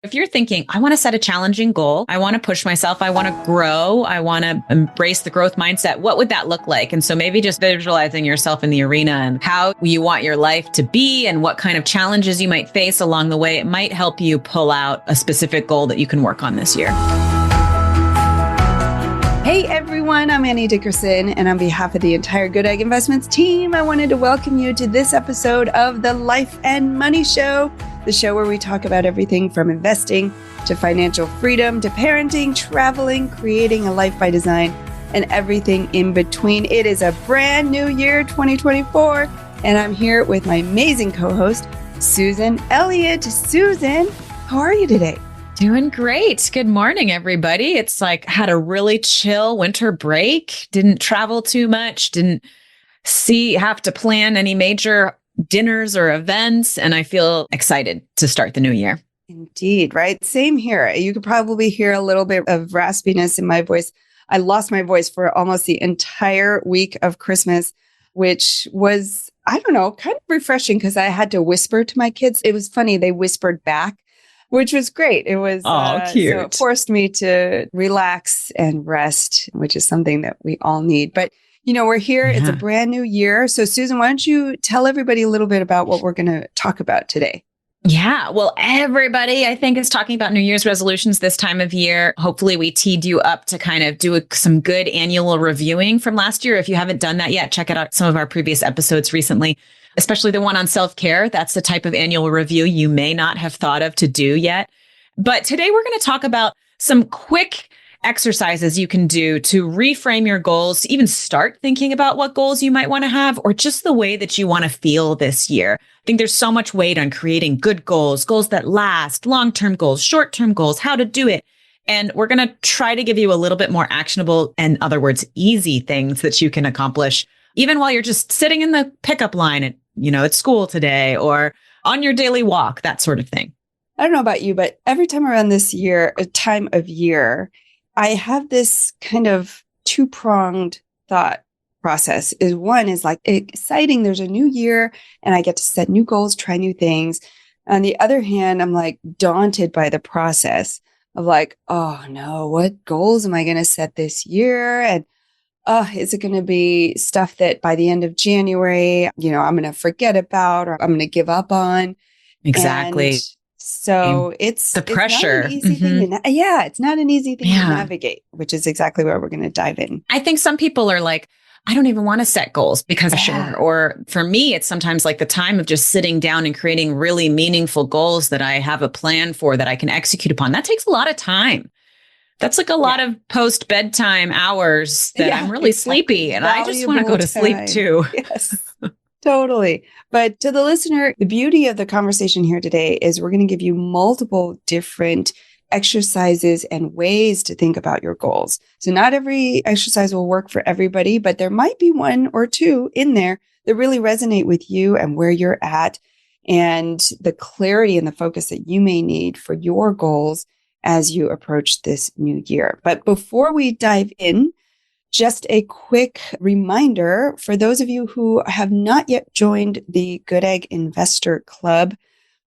If you're thinking, I want to set a challenging goal, I want to push myself, I want to grow, I want to embrace the growth mindset, what would that look like? And so maybe just visualizing yourself in the arena and how you want your life to be and what kind of challenges you might face along the way, it might help you pull out a specific goal that you can work on this year. Hey everyone, I'm Annie Dickerson, and on behalf of the entire Goodegg Investments team, I wanted to welcome you to this episode of the Life and Money Show, the show where we talk about everything from investing to financial freedom to parenting, traveling, creating a life by design, and everything in between. It is a brand new year, 2024, and I'm here with my amazing co-host, Susan Elliott. Susan, how are you today? Doing great. Good morning, everybody. It's like had a really chill winter break. Didn't travel too much. Didn't have to plan any major dinners or events. And I feel excited to start the new year. Indeed, right? Same here. You could probably hear a little bit of raspiness in my voice. I lost my voice for almost the entire week of Christmas, which was, I don't know, kind of refreshing because I had to whisper to my kids. It was funny. They whispered back, which was great. It was cute. So it forced me to relax and rest, which is something that we all need. But, you know, we're here. Yeah. It's a brand new year. So, Susan, why don't you tell everybody a little bit about what we're going to talk about today? Yeah, well, everybody, I think, is talking about New Year's resolutions this time of year. Hopefully, we teed you up to kind of do some good annual reviewing from last year. If you haven't done that yet, check out some of our previous episodes recently, especially the one on self-care. That's the type of annual review you may not have thought of to do yet. But today we're going to talk about some quick exercises you can do to reframe your goals, to even start thinking about what goals you might want to have, or just the way that you want to feel this year. I think there's so much weight on creating good goals, goals that last, long-term goals, short-term goals, how to do it. And we're going to try to give you a little bit more actionable, in other words, easy things that you can accomplish even while you're just sitting in the pickup line at school today or on your daily walk, that sort of thing. I don't know about you, but every time around this year, a time of year, I have this kind of two-pronged thought process. One is like exciting. There's a new year and I get to set new goals, try new things. On the other hand, I'm like daunted by the process of like, oh no, what goals am I going to set this year? And is it going to be stuff that by the end of January, I'm going to forget about or I'm going to give up on? Exactly. And so it's the pressure. It's not an easy thing it's not an easy thing to navigate, which is exactly where we're going to dive in. I think some people are like, I don't even want to set goals because or for me, it's sometimes like the time of just sitting down and creating really meaningful goals that I have a plan for that I can execute upon. That takes a lot of time. That's like a lot of post bedtime hours that I'm really sleepy and I just want to go to sleep too. Yes, totally. But to the listener, the beauty of the conversation here today is we're going to give you multiple different exercises and ways to think about your goals. So not every exercise will work for everybody, but there might be one or two in there that really resonate with you and where you're at and the clarity and the focus that you may need for your goals as you approach this new year. But before we dive in, just a quick reminder for those of you who have not yet joined the Goodegg Investor Club.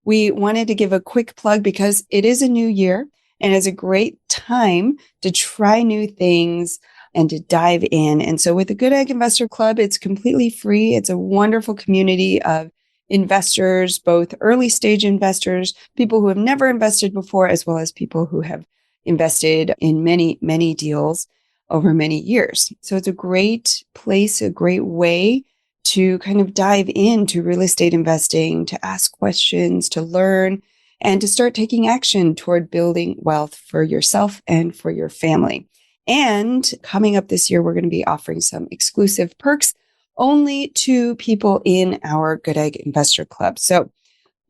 We wanted to give a quick plug because it is a new year and it's a great time to try new things and to dive in. And so with the Goodegg Investor Club, it's completely free. It's a wonderful community of investors, both early stage investors, people who have never invested before, as well as people who have invested in many, many deals over many years. So it's a great place, a great way to kind of dive into real estate investing, to ask questions, to learn, and to start taking action toward building wealth for yourself and for your family. And coming up this year, we're going to be offering some exclusive perks only to people in our Goodegg Investor Club. So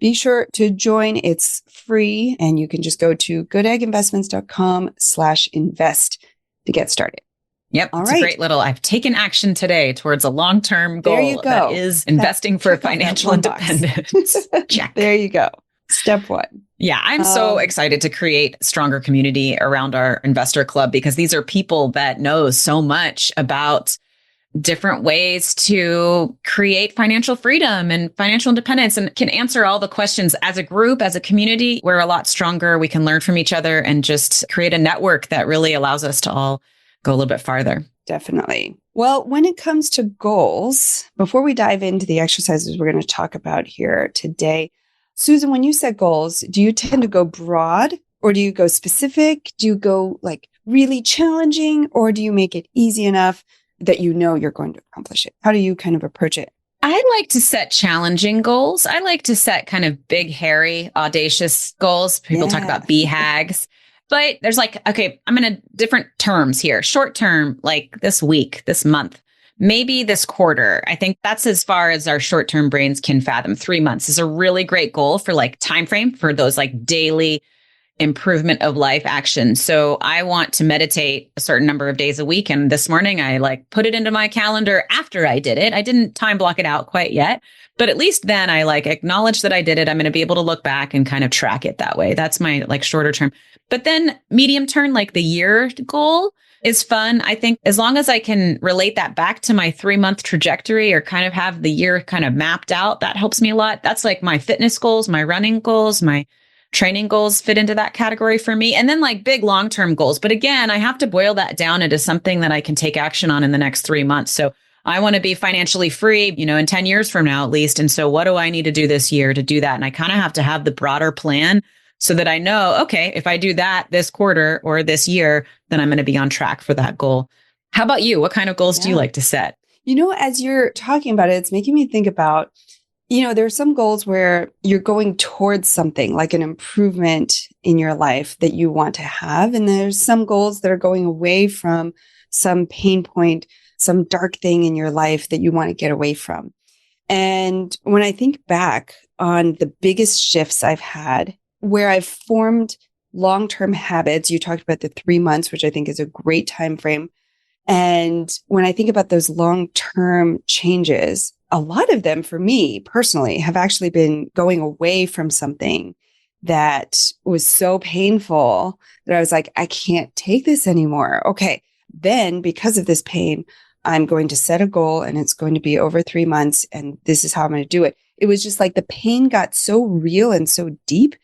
be sure to join. It's free, and you can just go to goodegginvestments.com/invest to get started. Yep. It's a great little, I've taken action today towards a long-term goal. There you go. That is investing for financial independence. Check. There you go. Step one. Yeah, I'm so excited to create a stronger community around our investor club because these are people that know so much about different ways to create financial freedom and financial independence, and can answer all the questions as a group, as a community. We're a lot stronger. We can learn from each other and just create a network that really allows us to all go a little bit farther. Definitely. Well, when it comes to goals, before we dive into the exercises we're going to talk about here today, Susan, when you set goals, do you tend to go broad or do you go specific? Do you go like really challenging, or do you make it easy enough that you know you're going to accomplish it? How do you kind of approach it? I like to set challenging goals. I like to set kind of big, hairy, audacious goals. People talk about BHAGs. But there's like, okay, I'm in different terms here. Short term, like this week, this month, maybe this quarter. I think that's as far as our short term brains can fathom. 3 months is a really great goal for like time frame for those like daily improvement of life action. So I want to meditate a certain number of days a week. And this morning I like put it into my calendar after I did it. I didn't time block it out quite yet, but at least then I like acknowledge that I did it. I'm going to be able to look back and kind of track it that way. That's my like shorter term. But then medium term, like the year goal is fun. I think as long as I can relate that back to my 3-month trajectory or kind of have the year kind of mapped out, that helps me a lot. That's like my fitness goals, my running goals, my training goals fit into that category for me. And then like big long-term goals. But again, I have to boil that down into something that I can take action on in the next 3 months. So I want to be financially free, in 10 years from now, at least. And so what do I need to do this year to do that? And I kind of have to have the broader plan so that I know, okay, if I do that this quarter or this year, then I'm going to be on track for that goal. How about you? What kind of goals do you like to set? As you're talking about it, it's making me think about, there are some goals where you're going towards something like an improvement in your life that you want to have. And there's some goals that are going away from some pain point, some dark thing in your life that you want to get away from. And when I think back on the biggest shifts I've had, where I've formed long-term habits, you talked about the 3 months, which I think is a great time frame. And when I think about those long-term changes, a lot of them for me personally have actually been going away from something that was so painful that I was like, I can't take this anymore. Okay. Then because of this pain, I'm going to set a goal and it's going to be over 3 months. And this is how I'm going to do it. It was just like the pain got so real and so deep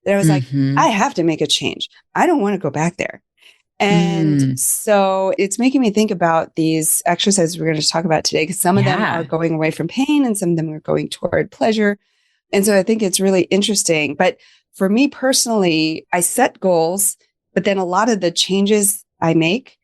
that I was like, I have to make a change. I don't want to go back there. And so it's making me think about these exercises we're going to talk about today, because some of them are going away from pain and some of them are going toward pleasure. And so I think it's really interesting. But for me personally, I set goals, but then a lot of the changes I make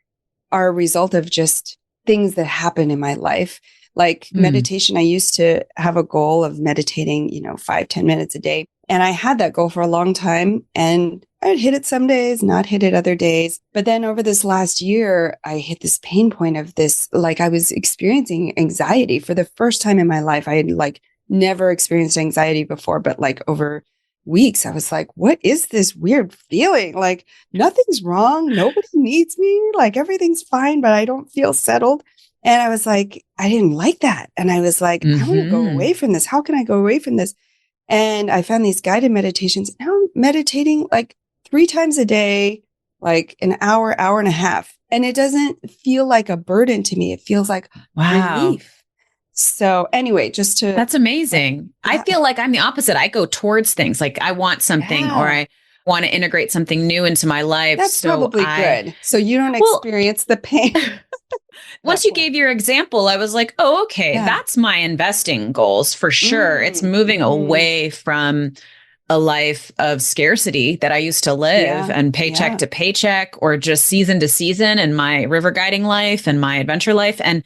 are a result of just things that happen in my life. Like meditation, I used to have a goal of meditating, 5-10 minutes a day. And I had that goal for a long time, and I'd hit it some days, not hit it other days. But then over this last year, I hit this pain point of this, like I was experiencing anxiety for the first time in my life. I had like never experienced anxiety before, but like over weeks, I was like, what is this weird feeling? Like nothing's wrong. Nobody needs me. Like everything's fine, but I don't feel settled. And I was like, I didn't like that. And I was like, I want to go away from this. How can I go away from this? And I found these guided meditations. Now I'm meditating like 3 times a day, like an hour, hour and a half. And it doesn't feel like a burden to me. It feels like relief. So anyway, that's amazing. I feel like I'm the opposite. I go towards things. Like I want something or I want to integrate something new into my life. That's probably good. So you don't experience the pain. Once you gave your example, I was like, oh, okay, that's my investing goals for sure. It's moving away from a life of scarcity that I used to live and paycheck to paycheck or just season to season in my river guiding life and my adventure life. And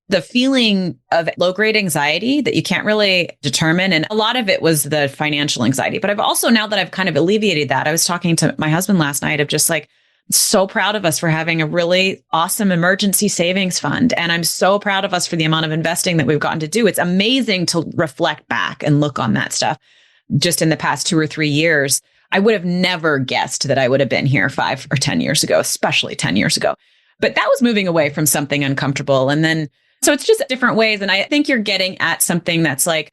the feeling of low grade anxiety that you can't really determine. And a lot of it was the financial anxiety. But I've also, now that I've kind of alleviated that, I was talking to my husband last night of just like, so proud of us for having a really awesome emergency savings fund. And I'm so proud of us for the amount of investing that we've gotten to do. It's amazing to reflect back and look on that stuff. Just in the past 2 or 3 years, I would have never guessed that I would have been here 5 or 10 years ago, especially 10 years ago. But that was moving away from something uncomfortable. And then, so it's just different ways. And I think you're getting at something that's like,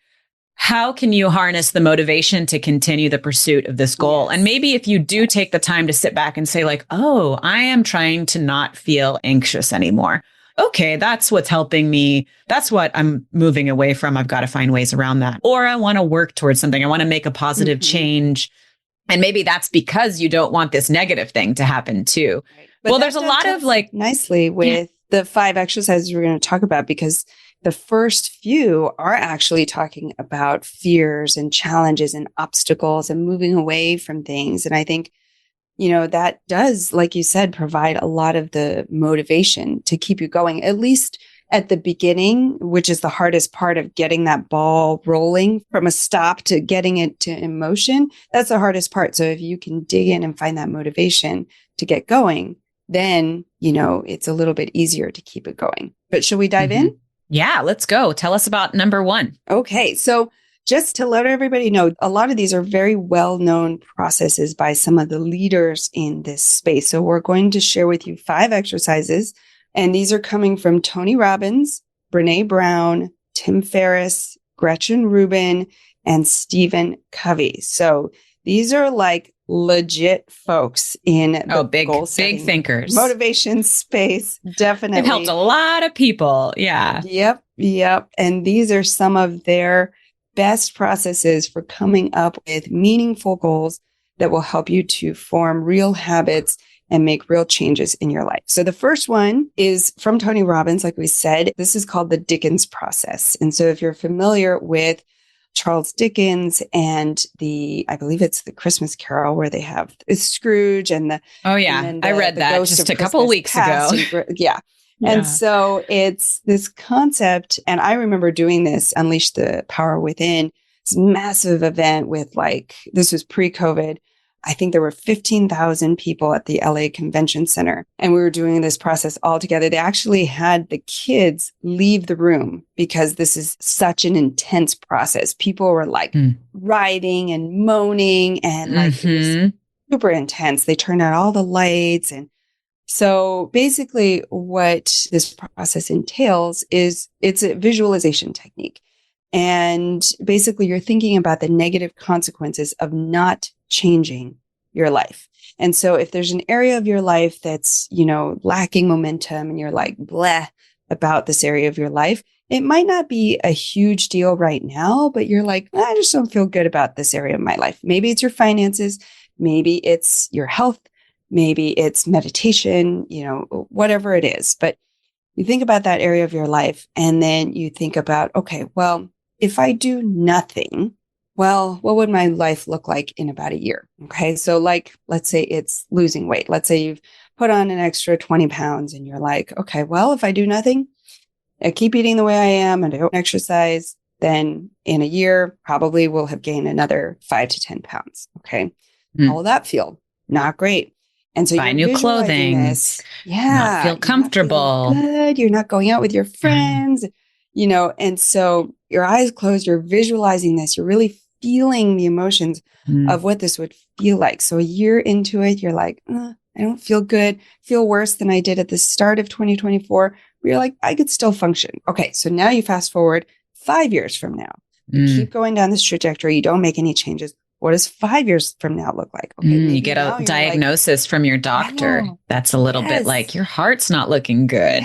how can you harness the motivation to continue the pursuit of this goal? And maybe if you do take the time to sit back and say like, oh, I am trying to not feel anxious anymore. okay, that's what's helping me. That's what I'm moving away from. I've got to find ways around that. Or I want to work towards something. I want to make a positive change. And maybe that's because you don't want this negative thing to happen too. Right. But well, there's a lot of like nicely with the 5 exercises we're going to talk about, because the first few are actually talking about fears and challenges and obstacles and moving away from things. And I think, that does, like you said, provide a lot of the motivation to keep you going, at least at the beginning, which is the hardest part of getting that ball rolling from a stop to getting it to emotion. That's the hardest part. So if you can dig in and find that motivation to get going, then, it's a little bit easier to keep it going. But should we dive in? Yeah, let's go. Tell us about number 1. Okay. So just to let everybody know, a lot of these are very well-known processes by some of the leaders in this space. So we're going to share with you 5 exercises, and these are coming from Tony Robbins, Brene Brown, Tim Ferriss, Gretchen Rubin, and Stephen Covey. So these are like legit folks in the goal setting, big thinkers, motivation space. Definitely. They've helped a lot of people. Yeah. Yep. And these are some of their best processes for coming up with meaningful goals that will help you to form real habits and make real changes in your life. So the first one is from Tony Robbins. Like we said, this is called the Dickens Process. And so if you're familiar with Charles Dickens and I believe it's the Christmas Carol where they have Scrooge and the, oh yeah, I read that just a couple of weeks ago. Yeah. And so it's this concept, and I remember doing this, Unleash the Power Within, this massive event with this was pre-COVID. I think there were 15,000 people at the LA Convention Center, and we were doing this process all together. They actually had the kids leave the room because this is such an intense process. People were writing and moaning and it was super intense. They turned out all the lights. And so basically what this process entails is it's a visualization technique. And basically you're thinking about the negative consequences of not changing your life. And so if there's an area of your life that's, lacking momentum and you're bleh about this area of your life, it might not be a huge deal right now, but you're I just don't feel good about this area of my life. Maybe it's your finances. Maybe it's your health. Maybe it's meditation, whatever it is. But you think about that area of your life and then you think about, okay, well, if I do nothing, well, what would my life look like in about a year? Okay. So let's say it's losing weight. Let's say you've put on an extra 20 pounds and you're okay, well, if I do nothing, I keep eating the way I am and I don't exercise, then in a year, probably will have gained another 5 to 10 pounds. Okay. How will that feel? Not great. And so buy new clothing. Not feel comfortable. Not good. You're not going out with your friends, and so your eyes closed, you're visualizing this. You're really feeling the emotions of what this would feel like. So a year into it, you're I don't feel good, feel worse than I did at the start of 2024. But you're I could still function. Okay. So now you fast forward 5 years from now, you keep going down this trajectory. You don't make any changes. What does 5 years from now look like? Okay, you get a diagnosis from your doctor. That's a little bit your heart's not looking good.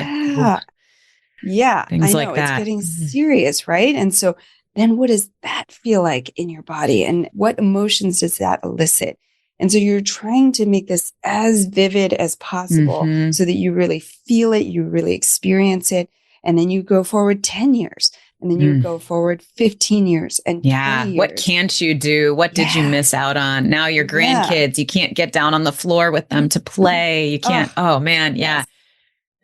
Yeah. Things like that. It's getting serious, right? And so then what does that feel like in your body? And what emotions does that elicit? And so you're trying to make this as vivid as possible so that you really feel it, you really experience it. And then you go forward 10 years. And then you go forward 15 years and 20 years. What can't you do? What did you miss out on? Now your grandkids, you can't get down on the floor with them to play. You can't. Oh man. Yeah.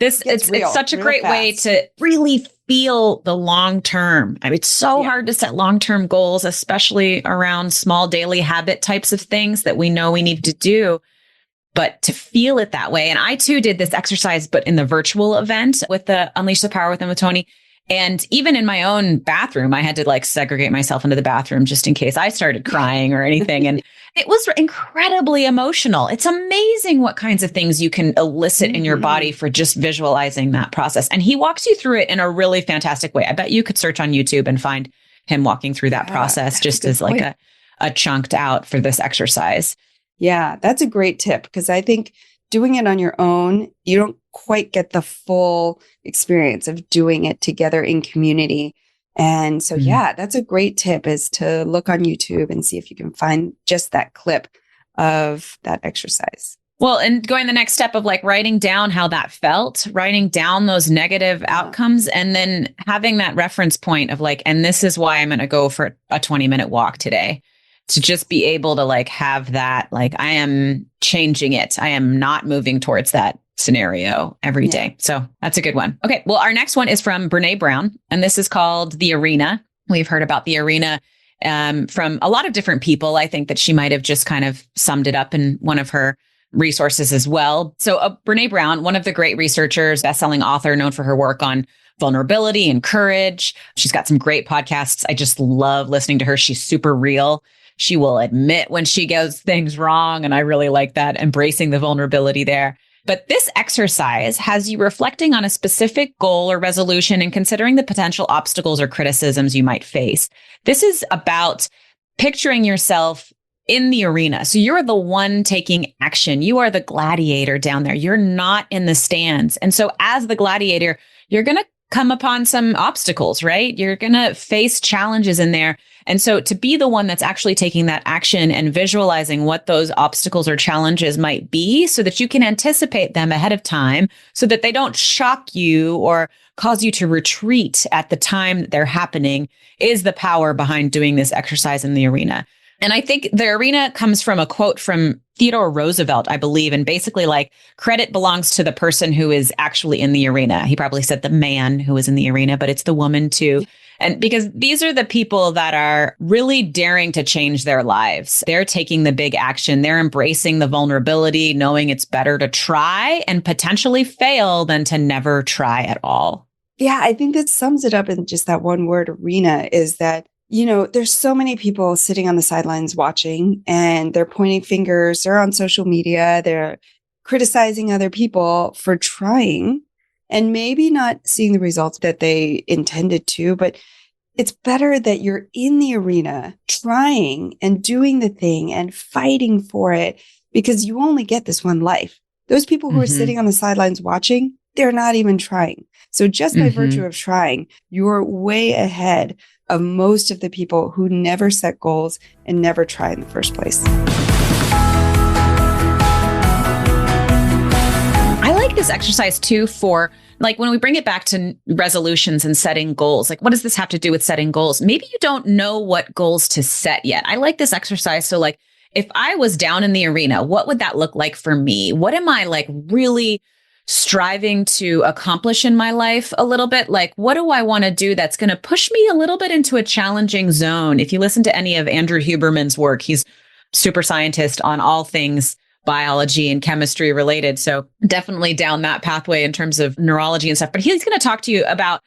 It's such a great way to really feel the long term. I mean, it's so hard to set long-term goals, especially around small daily habit types of things that we know we need to do. But to feel it that way. And I too did this exercise, but in the virtual event with the Unleash the Power Within with Tony. And even in my own bathroom, I had to segregate myself into the bathroom just in case I started crying or anything. And it was incredibly emotional. It's amazing what kinds of things you can elicit in your body for just visualizing that process. And he walks you through it in a really fantastic way. I bet you could search on YouTube and find him walking through that process just as a chunked out for this exercise. Yeah, that's a great tip because I think doing it on your own, you don't quite get the full experience of doing it together in community. And so, yeah, that's a great tip, is to look on YouTube and see if you can find just that clip of that exercise. Well, and going the next step of like writing down how that felt, writing down those negative outcomes, and then having that reference point of like, and this is why I'm going to go for a 20-minute walk today, to just be able to like have that, like, I am changing it. I am not moving towards that scenario every day. So that's a good one. Okay. Well, our next one is from Brene Brown, and this is called The Arena. We've heard about The Arena from a lot of different people. I think that she might have just kind of summed it up in one of her resources as well. So Brene Brown, one of the great researchers, best-selling author, known for her work on vulnerability and courage. She's got some great podcasts. I just love listening to her. She's super real. She will admit when she gets things wrong. And I really like that, embracing the vulnerability there. But this exercise has you reflecting on a specific goal or resolution and considering the potential obstacles or criticisms you might face. This is about picturing yourself in the arena. So you're the one taking action. You are the gladiator down there. You're not in the stands. And so as the gladiator, you're going to come upon some obstacles, right? You're going to face challenges in there. And so to be the one that's actually taking that action and visualizing what those obstacles or challenges might be so that you can anticipate them ahead of time so that they don't shock you or cause you to retreat at the time that they're happening is the power behind doing this exercise in the arena. And I think the arena comes from a quote from Theodore Roosevelt, I believe, and basically like credit belongs to the person who is actually in the arena. He probably said the man who is in the arena, but it's the woman too. And because these are the people that are really daring to change their lives. They're taking the big action. They're embracing the vulnerability, knowing it's better to try and potentially fail than to never try at all. Yeah, I think that sums it up in just that one word, arena, is that, you know, there's so many people sitting on the sidelines watching, and they're pointing fingers. They're on social media. They're criticizing other people for trying and maybe not seeing the results that they intended to. But it's better that you're in the arena trying and doing the thing and fighting for it, because you only get this one life. Those people who are sitting on the sidelines watching, they're not even trying. So just by virtue of trying, you're way ahead of most of the people who never set goals and never try in the first place. I like this exercise too for like when we bring it back to resolutions and setting goals, like what does this have to do with setting goals? Maybe you don't know what goals to set yet. I like this exercise. So like if I was down in the arena, what would that look like for me? What am I like really striving to accomplish in my life a little bit? Like, what do I want to do that's going to push me a little bit into a challenging zone? If you listen to any of Andrew Huberman's work, he's super scientist on all things biology and chemistry related. So definitely down that pathway in terms of neurology and stuff. But he's going to talk to you about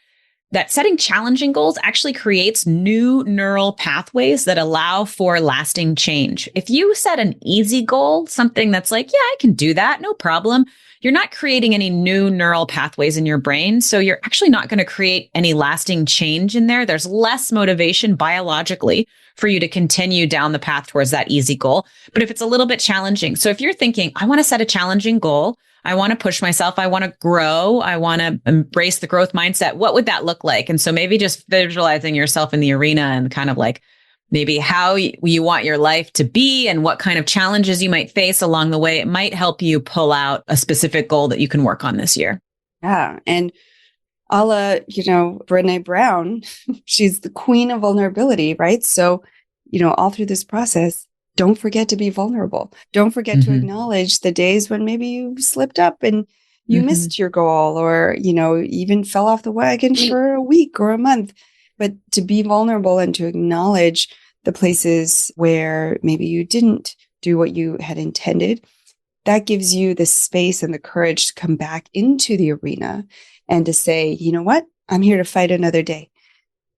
that setting challenging goals actually creates new neural pathways that allow for lasting change. If you set an easy goal, something that's like, yeah, I can do that, no problem, you're not creating any new neural pathways in your brain. So you're actually not going to create any lasting change in there. There's less motivation biologically for you to continue down the path towards that easy goal. But if it's a little bit challenging, so if you're thinking, I want to set a challenging goal, I want to push myself, I want to grow, I want to embrace the growth mindset, what would that look like? And so maybe just visualizing yourself in the arena and kind of like maybe how you want your life to be and what kind of challenges you might face along the way. It might help you pull out a specific goal that you can work on this year. Yeah. And a la, Brene Brown, she's the queen of vulnerability, right? So, all through this process, don't forget to be vulnerable. Don't forget to acknowledge the days when maybe you slipped up and you missed your goal, or, even fell off the wagon for a week or a month. But to be vulnerable and to acknowledge the places where maybe you didn't do what you had intended, that gives you the space and the courage to come back into the arena and to say, you know what, I'm here to fight another day.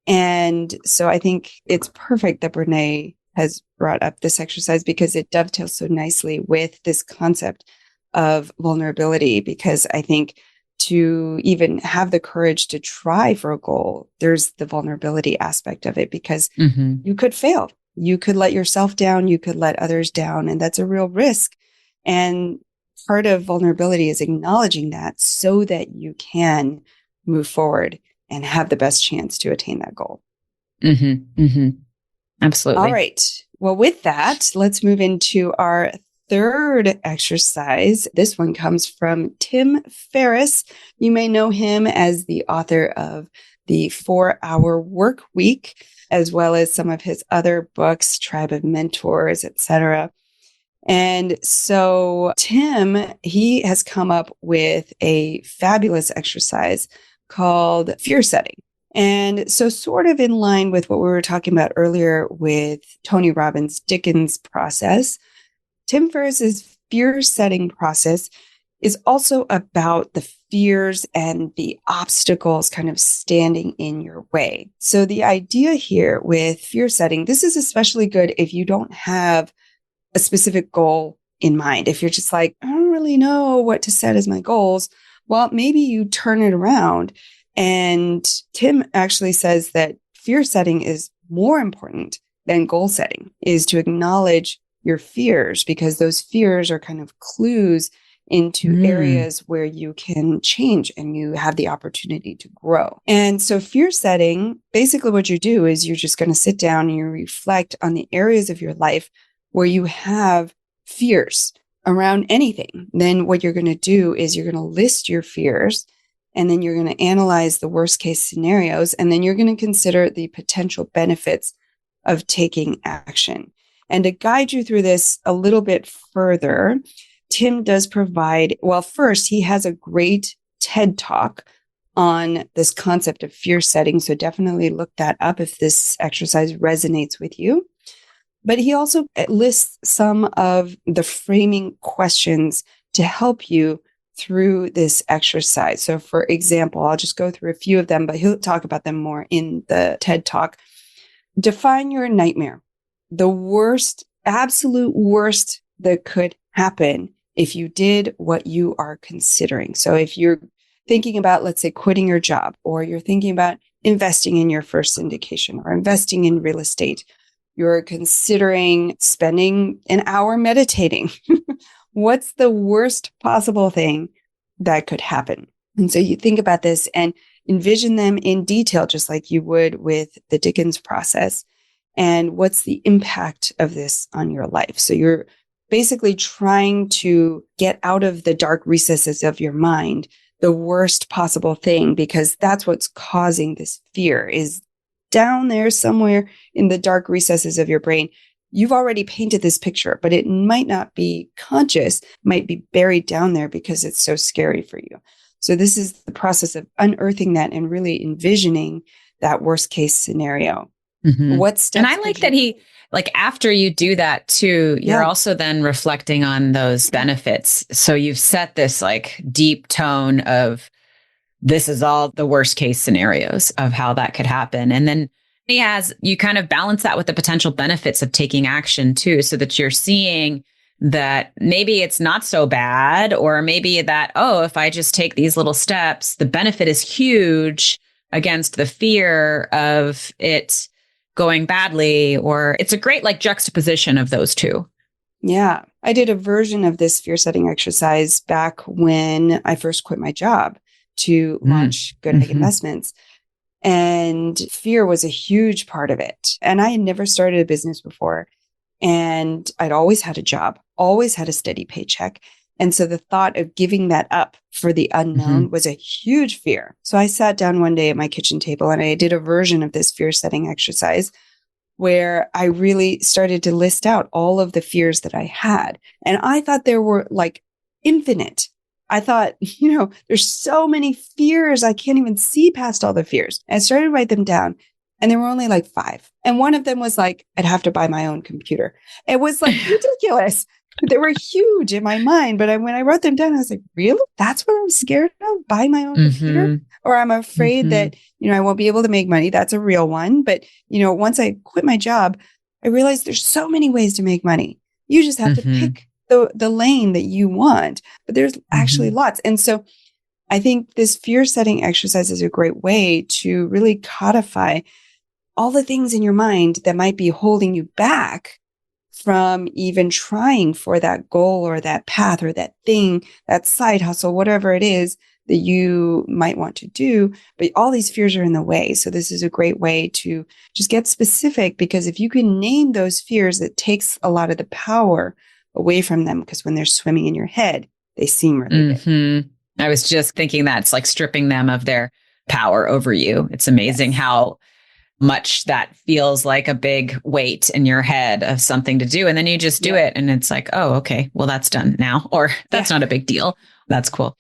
And so I think it's perfect that Brene has brought up this exercise, because it dovetails so nicely with this concept of vulnerability. Because I think to even have the courage to try for a goal, there's the vulnerability aspect of it, because you could fail. You could let yourself down. You could let others down. And that's a real risk. And part of vulnerability is acknowledging that so that you can move forward and have the best chance to attain that goal. Absolutely. All right. Well, with that, let's move into our third exercise. This one comes from Tim Ferriss. You may know him as the author of The 4-Hour Work Week, as well as some of his other books, Tribe of Mentors, etc. And so Tim, he has come up with a fabulous exercise called fear setting. And so sort of in line with what we were talking about earlier with Tony Robbins' Dickens Process, Tim Ferriss's fear setting process is also about the fears and the obstacles kind of standing in your way. So the idea here with fear setting, this is especially good if you don't have a specific goal in mind. If you're just like, I don't really know what to set as my goals, well, maybe you turn it around. And Tim actually says that fear setting is more important than goal setting, is to acknowledge your fears, because those fears are kind of clues into areas where you can change and you have the opportunity to grow. And so fear setting, basically what you do is you're just going to sit down and you reflect on the areas of your life where you have fears around anything. Then what you're going to do is you're going to list your fears, and then you're going to analyze the worst case scenarios, and then you're going to consider the potential benefits of taking action. And to guide you through this a little bit further, Tim does provide, well, first, he has a great TED Talk on this concept of fear setting. So definitely look that up if this exercise resonates with you. But he also lists some of the framing questions to help you through this exercise. So for example, I'll just go through a few of them, but he'll talk about them more in the TED Talk. Define your nightmare. The worst, absolute worst that could happen if you did what you are considering. So if you're thinking about, let's say, quitting your job, or you're thinking about investing in your first syndication or investing in real estate, you're considering spending an hour meditating. What's the worst possible thing that could happen? And so you think about this and envision them in detail, just like you would with the Dickens Process. And what's the impact of this on your life? So you're basically trying to get out of the dark recesses of your mind the worst possible thing, because that's what's causing this fear, is down there somewhere in the dark recesses of your brain. You've already painted this picture, but it might not be conscious, might be buried down there because it's so scary for you. So this is the process of unearthing that and really envisioning that worst case scenario. What steps? And I like that he, like, after you do that too, you're also then reflecting on those benefits. So you've set this like deep tone of, this is all the worst case scenarios of how that could happen. And then you kind of balance that with the potential benefits of taking action too, so that you're seeing that maybe it's not so bad, or maybe that, oh, if I just take these little steps, the benefit is huge against the fear of it going badly. Or it's a great like juxtaposition of those two. Yeah. I did a version of this fear setting exercise back when I first quit my job to launch Goodegg Investments. And fear was a huge part of it. And I had never started a business before. And I'd always had a job, always had a steady paycheck. And so the thought of giving that up for the unknown was a huge fear. So I sat down one day at my kitchen table and I did a version of this fear setting exercise where I really started to list out all of the fears that I had. And I thought there were like infinite. I thought, there's so many fears. I can't even see past all the fears. And I started to write them down. And there were only like 5. And one of them was like, I'd have to buy my own computer. It was like ridiculous. They were huge in my mind. But when I wrote them down, I was like, really? That's what I'm scared of? Buying my own computer? Or I'm afraid that, I won't be able to make money. That's a real one. But, once I quit my job, I realized there's so many ways to make money. You just have to pick the lane that you want. But there's actually lots. And so I think this fear setting exercise is a great way to really codify all the things in your mind that might be holding you back from even trying for that goal or that path or that thing, that side hustle, whatever it is that you might want to do. But all these fears are in the way. So this is a great way to just get specific, because if you can name those fears, it takes a lot of the power away from them, because when they're swimming in your head, they seem really big. I was just thinking that's like stripping them of their power over you. It's amazing how much that feels like a big weight in your head of something to do. And then you just do it. And it's like, oh, okay, well, that's done now. Or that's not a big deal. That's cool.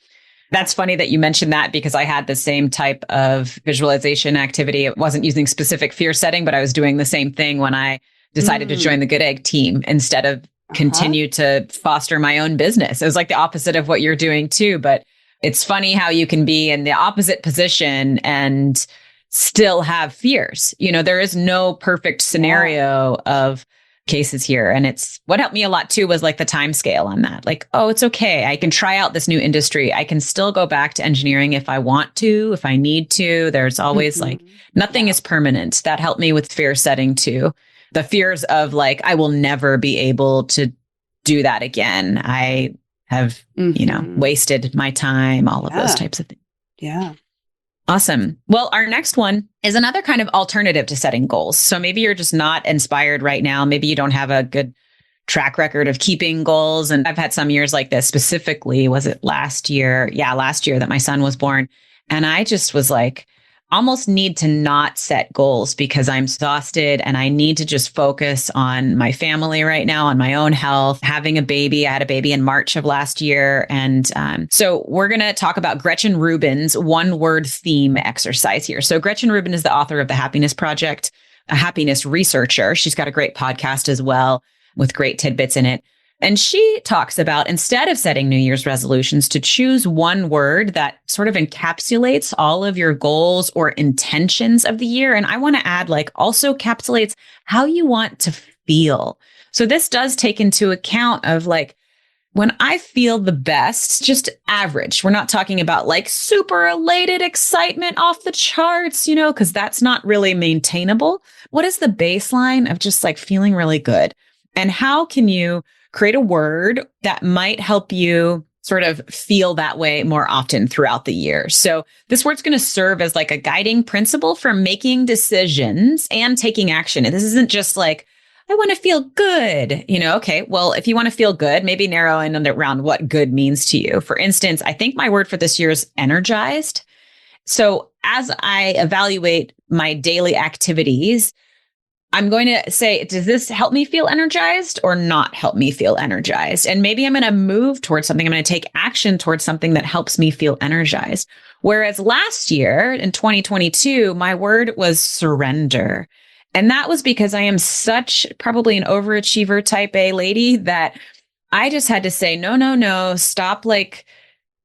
That's funny that you mentioned that, because I had the same type of visualization activity. It wasn't using specific fear setting, but I was doing the same thing when I decided to join the Goodegg team instead of continue to foster my own business. It was like the opposite of what you're doing too. But it's funny how you can be in the opposite position and still have fears. You know, there is no perfect scenario of cases here. And it's what helped me a lot too was like the time scale on that. Like, oh, it's okay. I can try out this new industry. I can still go back to engineering if I want to, if I need to. There's always like nothing is permanent. That helped me with fear setting too. The fears of like, I will never be able to do that again. I have, you know, wasted my time, all of those types of things. Yeah. Awesome. Well, our next one is another kind of alternative to setting goals. So maybe you're just not inspired right now. Maybe you don't have a good track record of keeping goals. And I've had some years like this. Specifically, was it last year? Yeah, last year that my son was born. And I just was like, almost need to not set goals because I'm exhausted and I need to just focus on my family right now, on my own health, having a baby. I had a baby in March of last year. And so we're going to talk about Gretchen Rubin's one word theme exercise here. So Gretchen Rubin is the author of The Happiness Project, a happiness researcher. She's got a great podcast as well with great tidbits in it. And she talks about, instead of setting New Year's resolutions, to choose one word that sort of encapsulates all of your goals or intentions of the year. And I want to add, like, also encapsulates how you want to feel. So this does take into account of like, when I feel the best, just average. We're not talking about like super elated excitement off the charts, you know, because that's not really maintainable. What is the baseline of just like feeling really good? And how can you create a word that might help you sort of feel that way more often throughout the year? So this word's going to serve as like a guiding principle for making decisions and taking action. This isn't just like, I want to feel good. You know, okay, well, if you want to feel good, maybe narrow in around what good means to you. For instance, I think my word for this year is energized. So as I evaluate my daily activities, I'm going to say, does this help me feel energized or not help me feel energized? And maybe I'm going to move towards something. I'm going to take action towards something that helps me feel energized. Whereas last year in 2022, my word was surrender. And that was because I am such probably an overachiever type A lady that I just had to say, no, stop like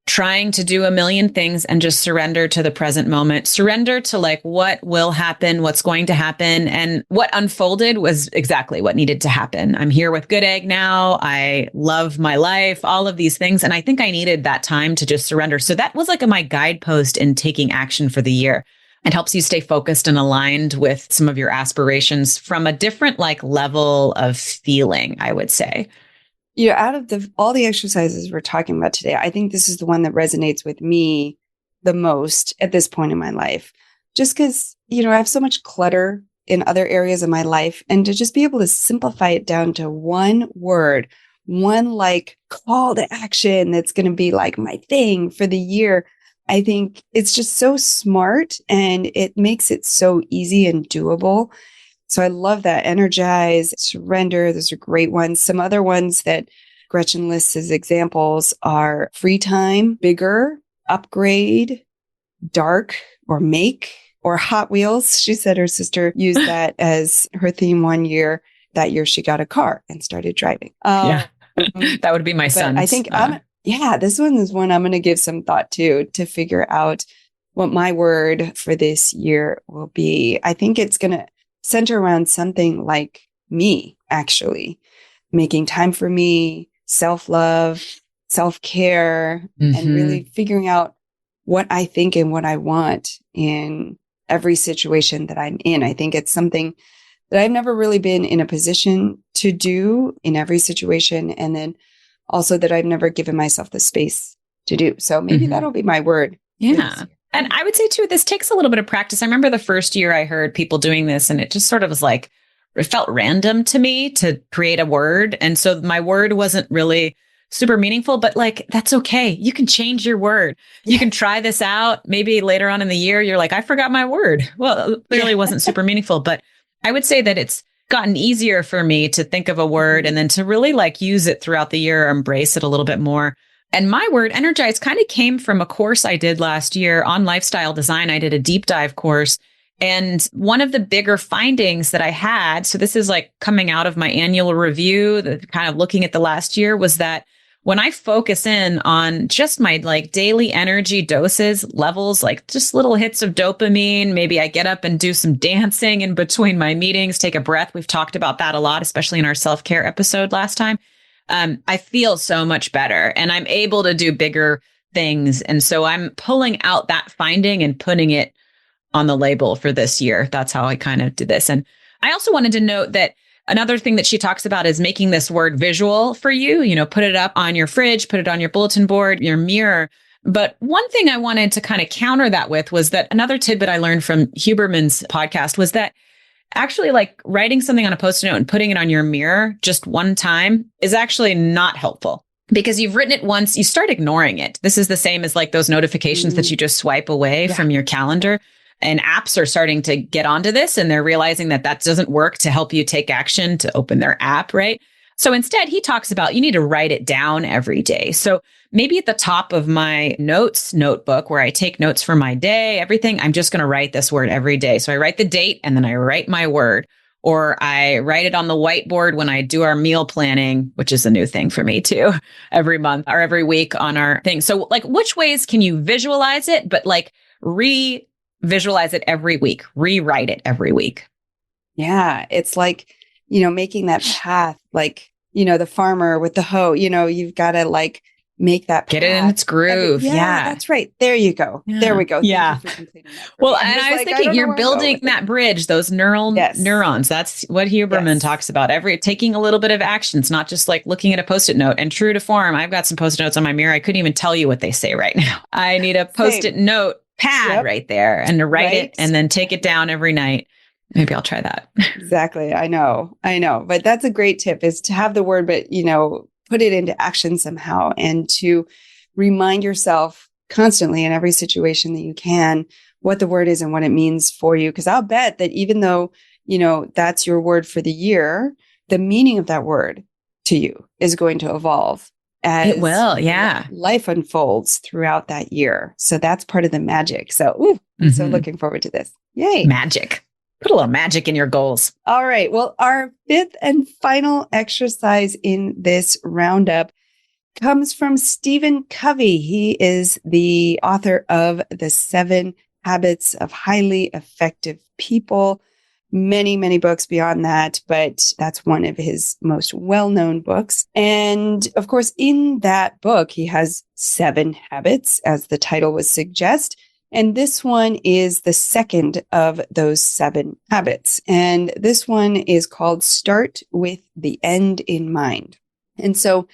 trying to do a million things and just surrender to the present moment, surrender to like what will happen, what's going to happen. And what unfolded was exactly what needed to happen. I'm here with Goodegg now. I love my life, all of these things. And I think I needed that time to just surrender. So that was like my guidepost in taking action for the year. It helps you stay focused and aligned with some of your aspirations from a different like level of feeling, I would say. You know, out of all the exercises we're talking about today, I think this is the one that resonates with me the most at this point in my life. Just because, you know, I have so much clutter in other areas of my life, and to just be able to simplify it down to one word, one like call to action that's going to be like my thing for the year. I think it's just so smart and it makes it so easy and doable. So I love that. Energize, surrender. Those are great ones. Some other ones that Gretchen lists as examples are free time, bigger, upgrade, dark, or make, or Hot Wheels. She said her sister used that as her theme one year. That year she got a car and started driving. Yeah, that would be my son's. I think, this one is one I'm going to give some thought to figure out what my word for this year will be. I think it's going to center around something like me, actually, making time for me, self-love, self-care, and really figuring out what I think and what I want in every situation that I'm in. I think it's something that I've never really been in a position to do in every situation. And then also that I've never given myself the space to do. So maybe that'll be my word. Yeah. And I would say too, this takes a little bit of practice. I remember the first year I heard people doing this and it just sort of was like, it felt random to me to create a word. And so my word wasn't really super meaningful, but like, that's okay. You can change your word. You can try this out. Maybe later on in the year, you're like, I forgot my word. Well, it clearly wasn't super meaningful, but I would say that it's gotten easier for me to think of a word and then to really like use it throughout the year or embrace it a little bit more. And my word, energize, kind of came from a course I did last year on lifestyle design. I did a deep dive course. And one of the bigger findings that I had, so this is like coming out of my annual review, the kind of looking at the last year, was that when I focus in on just my like daily energy doses, levels, like just little hits of dopamine, maybe I get up and do some dancing in between my meetings, take a breath. We've talked about that a lot, especially in our self-care episode last time. I feel so much better and I'm able to do bigger things. And so I'm pulling out that finding and putting it on the label for this year. That's how I kind of did this. And I also wanted to note that another thing that she talks about is making this word visual for you, put it up on your fridge, put it on your bulletin board, your mirror. But one thing I wanted to kind of counter that with was that another tidbit I learned from Huberman's podcast was that actually like writing something on a Post-it note and putting it on your mirror just one time is actually not helpful because you've written it once, you start ignoring it. This is the same as like those notifications that you just swipe away from your calendar. And apps are starting to get onto this and they're realizing that that doesn't work to help you take action to open their app, right? So instead, he talks about you need to write it down every day. So maybe at the top of my notes notebook where I take notes for my day, everything, I'm just going to write this word every day. So I write the date and then I write my word, or I write it on the whiteboard when I do our meal planning, which is a new thing for me too, every month or every week on our thing. So like, which ways can you visualize it, but like visualize it every week, rewrite it every week? Yeah. It's like, making that path, like, the farmer with the hoe, you've got to like make that path. Get it in its groove. Yeah. That's right. There you go. Yeah. There we go. Yeah. Thank you for completing that. Well, and I was thinking you're building that bridge, those neurons. That's what Huberman talks about. Taking a little bit of action. It's not just like looking at a Post-it note. And true to form, I've got some Post-it notes on my mirror. I couldn't even tell you what they say right now. I need a Post-it note pad right there and to write it and then take it down every night. Maybe I'll try that. Exactly. I know. But that's a great tip is to have the word, but, put it into action somehow and to remind yourself constantly in every situation that you can what the word is and what it means for you. Because I'll bet that even though, that's your word for the year, the meaning of that word to you is going to evolve. As it will, yeah. Life unfolds throughout that year. So that's part of the magic. So I'm so looking forward to this. Yay. Magic. Put a little magic in your goals. All right. Well, our fifth and final exercise in this roundup comes from Stephen Covey. He is the author of The 7 Habits of Highly Effective People. Many, many books beyond that, but that's one of his most well-known books. And of course, in that book, he has 7 habits, as the title would suggest. And this one is the second of those 7 habits. And this one is called Start with the End in Mind. And so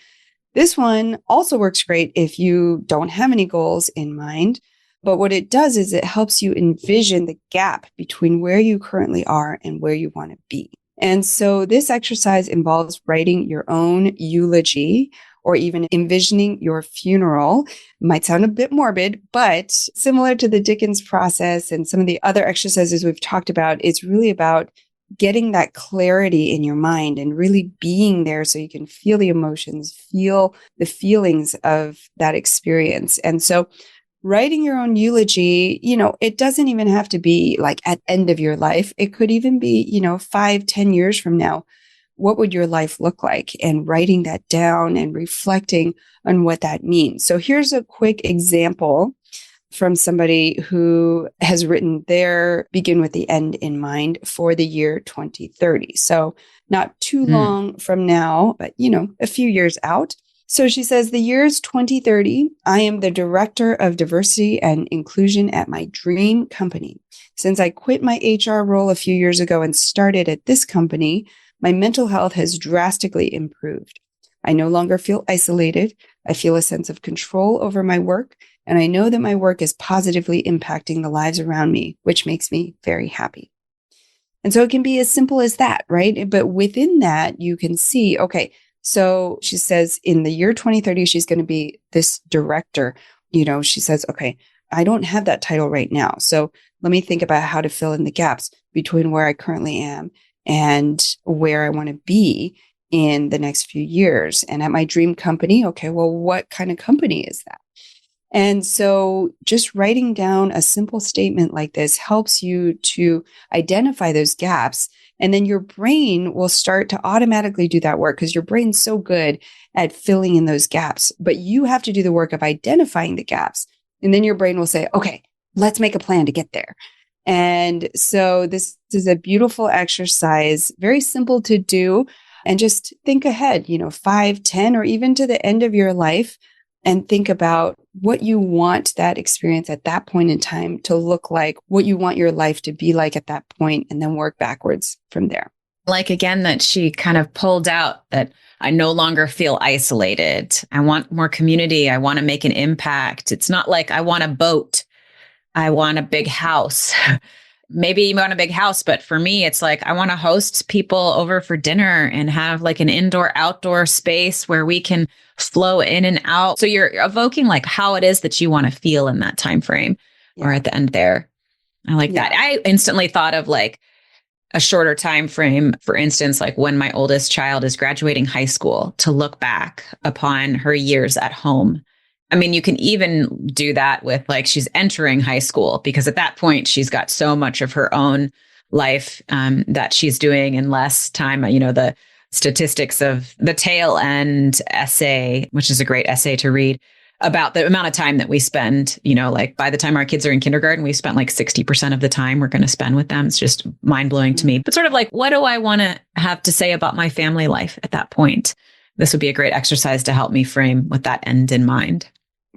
this one also works great if you don't have any goals in mind. But what it does is it helps you envision the gap between where you currently are and where you want to be. And so this exercise involves writing your own eulogy or even envisioning your funeral. Might sound a bit morbid, but similar to the Dickens process and some of the other exercises we've talked about, it's really about getting that clarity in your mind and really being there so you can feel the emotions, feel the feelings of that experience. And so writing your own eulogy, it doesn't even have to be like at end of your life. It could even be, 5-10 years from now. What would your life look like? And writing that down and reflecting on what that means. So here's a quick example from somebody who has written their begin with the end in mind for the year 2030. So not too long from now, but, a few years out. So she says, the year is 2030. I am the director of diversity and inclusion at my dream company. Since I quit my HR role a few years ago and started at this company, my mental health has drastically improved. I no longer feel isolated. I feel a sense of control over my work, and I know that my work is positively impacting the lives around me, which makes me very happy. And so it can be as simple as that, right? But within that, you can see, okay, so she says in the year 2030, she's going to be this director. She says, okay, I don't have that title right now. So let me think about how to fill in the gaps between where I currently am and where I want to be in the next few years. And at my dream company, okay, well, what kind of company is that? And so just writing down a simple statement like this helps you to identify those gaps. And then your brain will start to automatically do that work because your brain's so good at filling in those gaps. But you have to do the work of identifying the gaps. And then your brain will say, okay, let's make a plan to get there. And so this is a beautiful exercise, very simple to do. And just think ahead, 5, 10, or even to the end of your life, and think about what you want that experience at that point in time to look like, what you want your life to be like at that point, and then work backwards from there. Like, again, that she kind of pulled out that I no longer feel isolated. I want more community. I want to make an impact. It's not like I want a boat. I want a big house. Maybe you want a big house, but for me, it's like, I want to host people over for dinner and have like an indoor outdoor space where we can flow in and out. So you're evoking like how it is that you want to feel in that time frame or at the end there. I like that. I instantly thought of like a shorter time frame, for instance, like when my oldest child is graduating high school, to look back upon her years at home. I mean, you can even do that with like she's entering high school, because at that point she's got so much of her own life that she's doing in less time. The statistics of the tail end essay, which is a great essay to read, about the amount of time that we spend, like by the time our kids are in kindergarten, we've spent like 60% of the time we're going to spend with them. It's just mind blowing to me. But sort of like, what do I want to have to say about my family life at that point? This would be a great exercise to help me frame with that end in mind.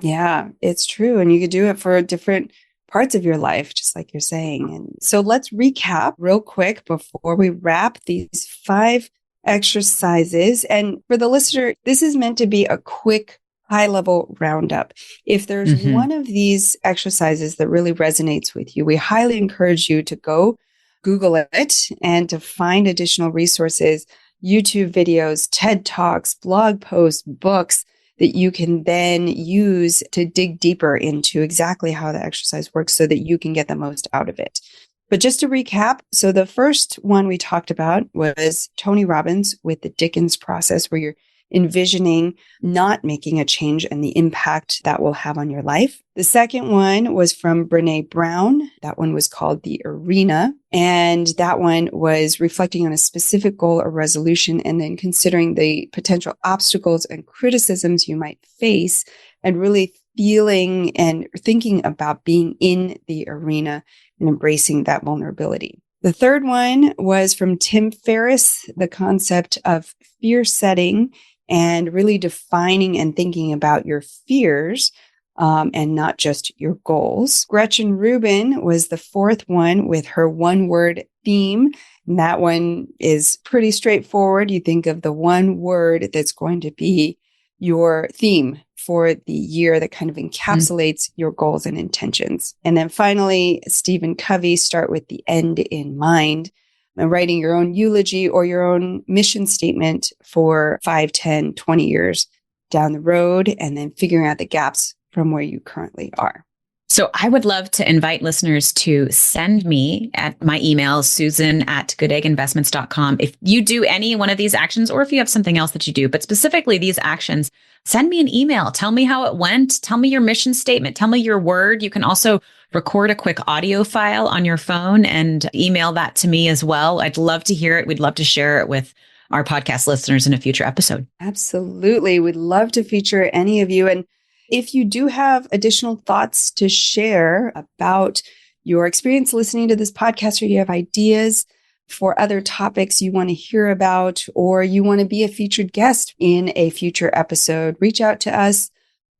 Yeah, it's true. And you could do it for different parts of your life, just like you're saying. And so let's recap real quick before we wrap these 5 exercises. And for the listener, this is meant to be a quick, high-level roundup. If there's one of these exercises that really resonates with you, we highly encourage you to go Google it and to find additional resources, YouTube videos, TED Talks, blog posts, books, that you can then use to dig deeper into exactly how the exercise works so that you can get the most out of it. But just to recap, so the first one we talked about was Tony Robbins with the Dickens Process, where you're envisioning not making a change and the impact that will have on your life. The second one was from Brené Brown. That one was called The Arena. And that one was reflecting on a specific goal or resolution and then considering the potential obstacles and criticisms you might face and really feeling and thinking about being in the arena and embracing that vulnerability. The third one was from Tim Ferriss, the concept of fear setting and really defining and thinking about your fears and not just your goals. Gretchen Rubin was the fourth one with her one-word theme. And that one is pretty straightforward. You think of the one word that's going to be your theme for the year that kind of encapsulates your goals and intentions. And then finally, Stephen Covey, start with the end in mind. And writing your own eulogy or your own mission statement for 5, 10, 20 years down the road, and then figuring out the gaps from where you currently are. So I would love to invite listeners to send me at my email, susan@goodegginvestments.com. If you do any one of these actions, or if you have something else that you do, but specifically these actions, send me an email. Tell me how it went. Tell me your mission statement. Tell me your word. You can also record a quick audio file on your phone and email that to me as well. I'd love to hear it. We'd love to share it with our podcast listeners in a future episode. Absolutely. We'd love to feature any of you. And if you do have additional thoughts to share about your experience listening to this podcast, or you have ideas for other topics you want to hear about, or you want to be a featured guest in a future episode, reach out to us.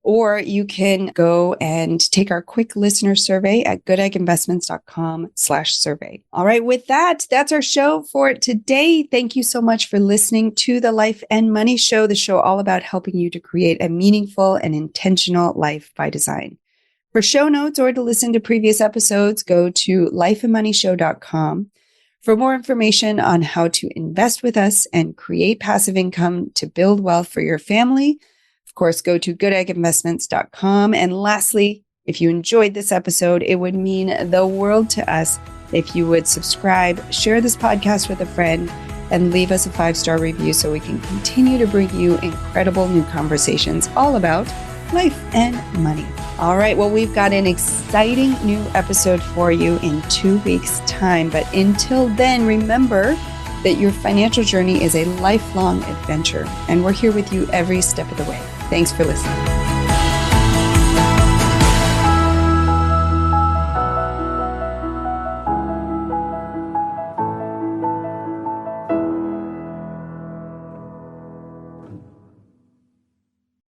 Or you can go and take our quick listener survey at goodegginvestments.com/survey. All right. With that, that's our show for today. Thank you so much for listening to the Life and Money Show, the show all about helping you to create a meaningful and intentional life by design. For show notes or to listen to previous episodes, go to lifeandmoneyshow.com. For more information on how to invest with us and create passive income to build wealth for your family, of course, go to goodegginvestments.com. And lastly, if you enjoyed this episode, it would mean the world to us if you would subscribe, share this podcast with a friend, and leave us a 5-star review so we can continue to bring you incredible new conversations all about life and money. All right. Well, we've got an exciting new episode for you in 2 weeks' time. But until then, remember that your financial journey is a lifelong adventure, and we're here with you every step of the way. Thanks for listening.